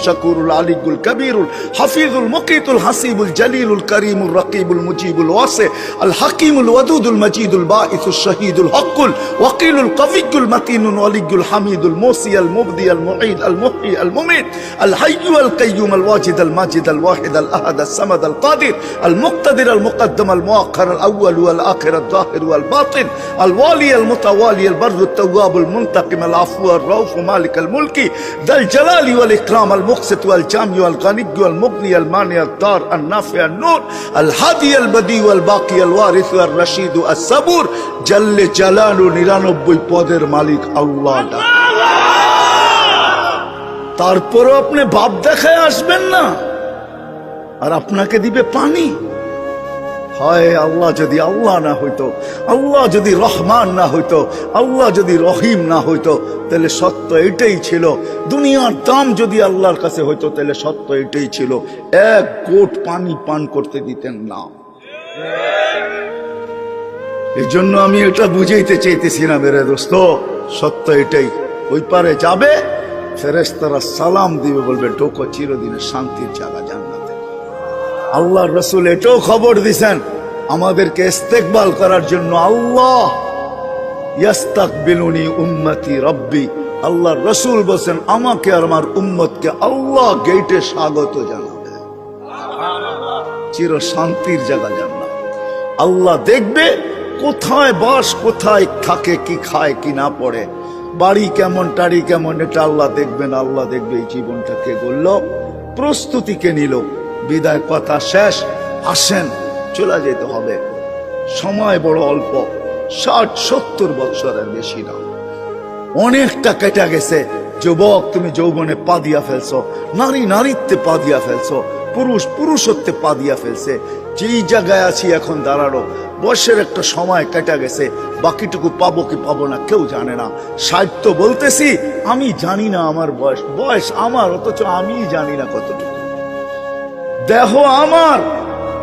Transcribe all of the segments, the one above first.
শাকুরুল আলিকুল কবিরুল হাফিজুল মুকিতুল হাসিবুল জলিলুল করিমুল রকিবুল মুজিবুল ওয়াসি আল Hakimul Wadudul Majidul বাঈসুল Shahidul Hochul ওয়াকিলুল কবিয়ুল মতিনুল ওয়ালিয়ুল Hamidul মুসি আল মুবদি আল মুঈদ আল মুহয়ি আল মুমিত আল হাইয়্যু আল কাইয়্যুম আল ওয়াজিদ আল মাজিদ আল ওয়াহিদ আল আহাদ আল সামাদ আল কাদির আল মুক্তাদির আল মুকদ্দম আল মুআখ্খার আল আউয়াল ওয়াল আখির আল যাহির ওয়াল বাতিন আল ওয়ালি আল মুতাওয়ালি আল বাররু আত তাওয়াব আল মুনতাকিম আল আফু আর রাউফ মালিক আল মুলকি দাল জালালি ওয়াল ইকরাম আল মুকসিত ওয়াল জামি ওয়াল গানি ওয়াল মুগনি আল মানি আল দার আল নাফি আল নূর আল হাদি আল বদি ওয়াল বাকি আল ওয়ারিস ওয়াল রশিদ আস সাবুর জাল্লে জালালু 99 পদের মালিক আল্লাহ। তারপরও আপনি বাপ দেখায় আসবেন না আর আপনাকে দিবে পানি। হায় আল্লাহ, যদি আল্লাহ না হইতো, আল্লাহ যদি রহমান না হইতো, আল্লাহ যদি রহিম না হইতো, তাহলে সত্য এটাই ছিল। দুনিয়ার দাম যদি আল্লাহর কাছে হইতো তাহলে সত্য এটাই ছিল, এক ঘোট পানি পান করতে দিতেন না। এই জন্য আমি এটা বুঝাইতে চাইতেছি না মেরে দোস্ত, সত্য এটাই। ওই পারে যাবে, ফেরেশতারা সালাম দিবে, বলবে ঢোকো চিরদিনের শান্তির জায়গা জান্নাতে। আল্লাহর রাসূল এটাও খবর দিছেন আমাদেরকে ইস্তেকবাল করার জন্য, আল্লাহ ইয়াস্তাকবিলুনি উম্মতি রব্বি। আল্লাহর রাসূল বলেন আমাকে আর আমার উম্মতকে আল্লাহ গেটে স্বাগত জানাবে, চির শান্তির জায়গা জান্নাত। আল্লাহ দেখবে কোথায় বাস, কোথায় থাকে, কি খায় কি না পড়ে, বাড়ি কেমন টাড়ি কেমন, এটা আল্লাহ দেখবেন। আল্লাহ দেখবে এই জীবনটা কে গড়ল, প্রস্তুতি কে নিল। বিদায় কথা শেষ, আসেন চলে যেতে হবে। সময় বড় অল্প, 60-70 বছরের বেশি না, অনেকটা কেটে গেছে। যুবক তুমি যৌবনে পা দিয়া ফেলছো, নারী নারীত্বে পা দিয়া ফেলছো, পুরুষ পুরুষত্বে পা দিয়া ফেলছে। যেই জায়গায় আছি এখন দাঁড়ানো, বয়সের একটা সময় কেটে গেছে, বাকিটুকু পাবো কি পাবো না কেউ জানে না। 60 তো বলতেছি, আমি জানি না আমার বয়স আমার, অথচ আমি জানি না কতটুকু। দেহ আমার,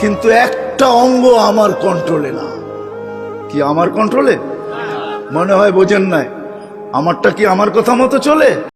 কিন্তু একটা অঙ্গ আমার কন্ট্রোলে না। কি আমার কন্ট্রোলে? মনে হয় বোঝেন নাই, আমারটা কি আমার কথা মতো চলে?